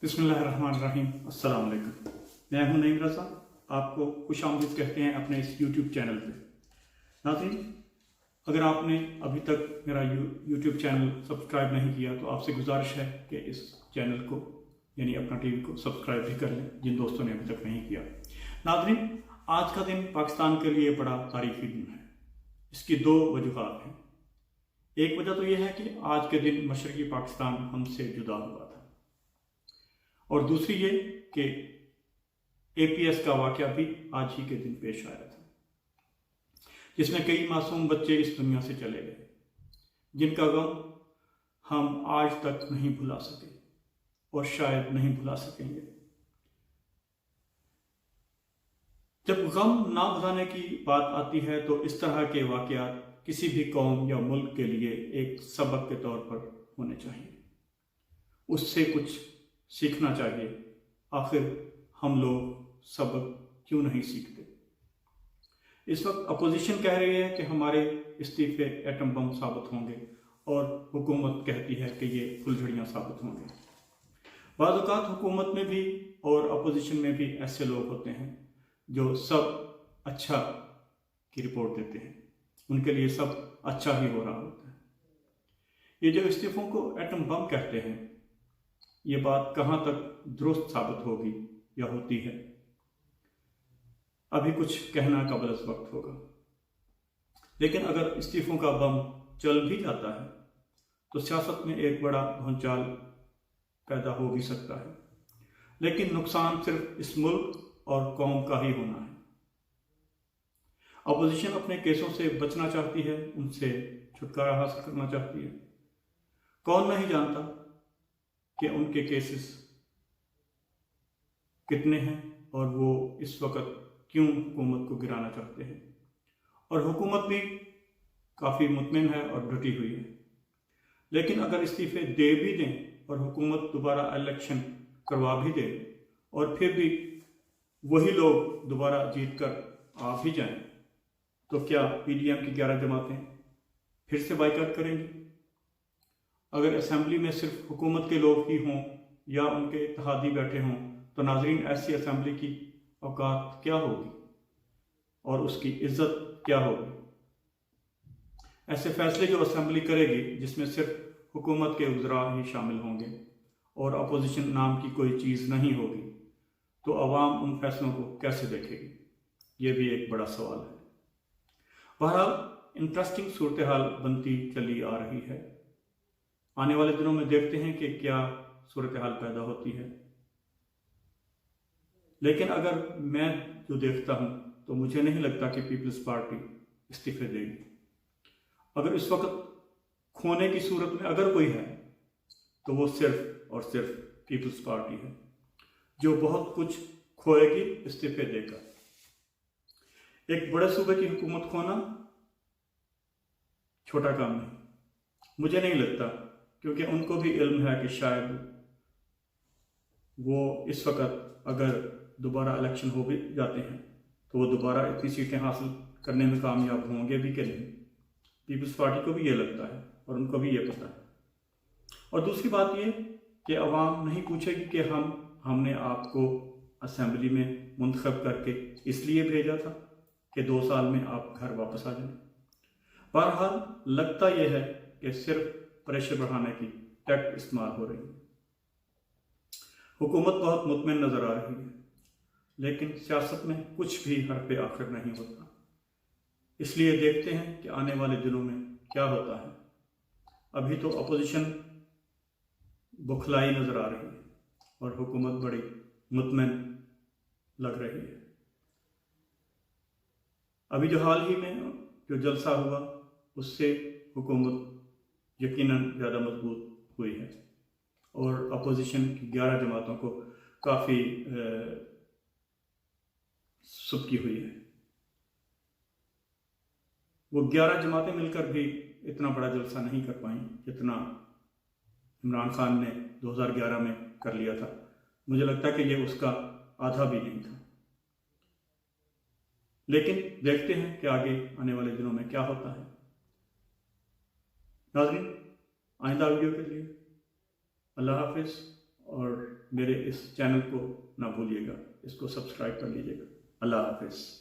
बिस्मिल्लाहिर्रहमानिर्रहीम। अस्सलाम वालेकुम। मैं हूं नईम रज़ा, आपको खुश आमदीद कहते हैं अपने इस यूट्यूब चैनल पे। नाज़रीन, अगर आपने अभी तक मेरा यूट्यूब चैनल सब्सक्राइब नहीं किया तो आपसे गुजारिश है कि इस चैनल को यानी अपना टीवी को सब्सक्राइब भी कर लें जिन दोस्तों ने अभी तक नहीं किया। नाज़रीन, आज का दिन पाकिस्तान के लिए बड़ा तारीखी दिन है। इसकी दो वजूहात हैं। एक वजह तो यह है कि आज के दिन मशरक़ी पाकिस्तान हमसे जुदा हुआ था, और दूसरी ये कि APS का वाक़या भी आज ही के दिन पेश आया था, जिसमें कई मासूम बच्चे इस दुनिया से चले गए, जिनका गम हम आज तक नहीं भुला सके और शायद नहीं भुला सकेंगे। जब गम ना भुलाने की बात आती है तो इस तरह के वाक़यात किसी भी कौम या मुल्क के लिए एक सबक के तौर पर होने चाहिए। उससे कुछ सीखना चाहिए। आखिर हम लोग सबक क्यों नहीं सीखते? इस वक्त अपोजिशन कह रही है कि हमारे इस्तीफे एटम बम साबित होंगे और हुकूमत कहती है कि ये फुलझड़ियाँ साबित होंगे। बाद औक़ात हुकूमत में भी और अपोजिशन में भी ऐसे लोग होते हैं जो सब अच्छा की रिपोर्ट देते हैं, उनके लिए सब अच्छा ही हो रहा होता है। ये जो इस्तीफों को एटम बम कहते हैं, ये बात कहाँ तक दुरुस्त साबित होगी या होती है, अभी कुछ कहना कबल अज़ वक्त होगा। लेकिन अगर इस्तीफों का बम चल भी जाता है तो सियासत में एक बड़ा भूचाल पैदा हो भी सकता है, लेकिन नुकसान सिर्फ इस मुल्क और कौम का ही होना है। अपोजिशन अपने केसों से बचना चाहती है, उनसे छुटकारा हासिल करना चाहती है। कौन नहीं जानता कि उनके केसेस कितने हैं और वो इस वक्त क्यों हुकूमत को गिराना चाहते हैं। और हुकूमत भी काफ़ी मुतमिन है और डटी हुई है। लेकिन अगर इस्तीफे दे भी दें और हुकूमत दोबारा इलेक्शन करवा भी दे और फिर भी वही लोग दोबारा जीत कर आ भी जाएं, तो क्या PDM की 11 जमातें फिर से बाइकाट करेंगी? अगर असेंबली में सिर्फ हुकूमत के लोग ही हों या उनके इत्तेहादी बैठे हों तो नाज़रीन, ऐसी असेंबली की औकात क्या होगी और उसकी इज्जत क्या होगी? ऐसे फैसले जो असेंबली करेगी जिसमें सिर्फ हुकूमत के उज़रा ही शामिल होंगे और अपोजिशन नाम की कोई चीज़ नहीं होगी, तो अवाम उन फैसलों को कैसे देखेगी? ये भी एक बड़ा सवाल है। बहरहाल इंटरेस्टिंग सूरत हाल बनती चली आ रही है। आने वाले दिनों में देखते हैं कि क्या सूरत हाल पैदा होती है। लेकिन अगर मैं जो देखता हूं तो मुझे नहीं लगता कि पीपल्स पार्टी इस्तीफे देगी। अगर इस वक्त खोने की सूरत में अगर कोई है तो वो सिर्फ और सिर्फ पीपल्स पार्टी है, जो बहुत कुछ खोएगी इस्तीफे देकर। एक बड़े सूबे की हुकूमत खोना छोटा काम नहीं, मुझे नहीं लगता, क्योंकि उनको भी इल्म है कि शायद वो इस वक्त अगर दोबारा इलेक्शन हो भी जाते हैं तो वो दोबारा इतनी सीटें हासिल करने में कामयाब होंगे भी कि नहीं। पीपल्स पार्टी को भी ये लगता है और उनको भी ये पता है। और दूसरी बात ये कि अवाम नहीं पूछेगी कि हमने आपको असेंबली में मुंतखब करके इसलिए भेजा था कि 2 साल में आप घर वापस आ जाएं। बहरहाल लगता यह है कि सिर्फ प्रेशर बढ़ाने की टैक्ट इस्तेमाल हो रही है। हुकूमत बहुत मुतमिन नज़र आ रही है, लेकिन सियासत में कुछ भी हर पे आखिर नहीं होता। इसलिए देखते हैं कि आने वाले दिनों में क्या होता है। अभी तो अपोजिशन बुखलाई नज़र आ रही है और हुकूमत बड़ी मुतमिन लग रही है। अभी जो हाल ही में जो जलसा हुआ उससे हुकूमत यकीनन ज़्यादा मजबूत हुई है और अपोजिशन की 11 जमातों को काफ़ी सुबकी हुई है। वो 11 जमातें मिलकर भी इतना बड़ा जलसा नहीं कर पाई जितना इमरान खान ने 2011 में कर लिया था। मुझे लगता है कि ये उसका आधा भी नहीं था। लेकिन देखते हैं कि आगे आने वाले दिनों में क्या होता है। नाज़रीन, आइंदा वीडियो के लिए अल्लाह हाफिज़ اور میرے اس چینل کو نہ بھولیے گا، اس کو سبسکرائب کر لیجیے گا۔ اللہ حافظ۔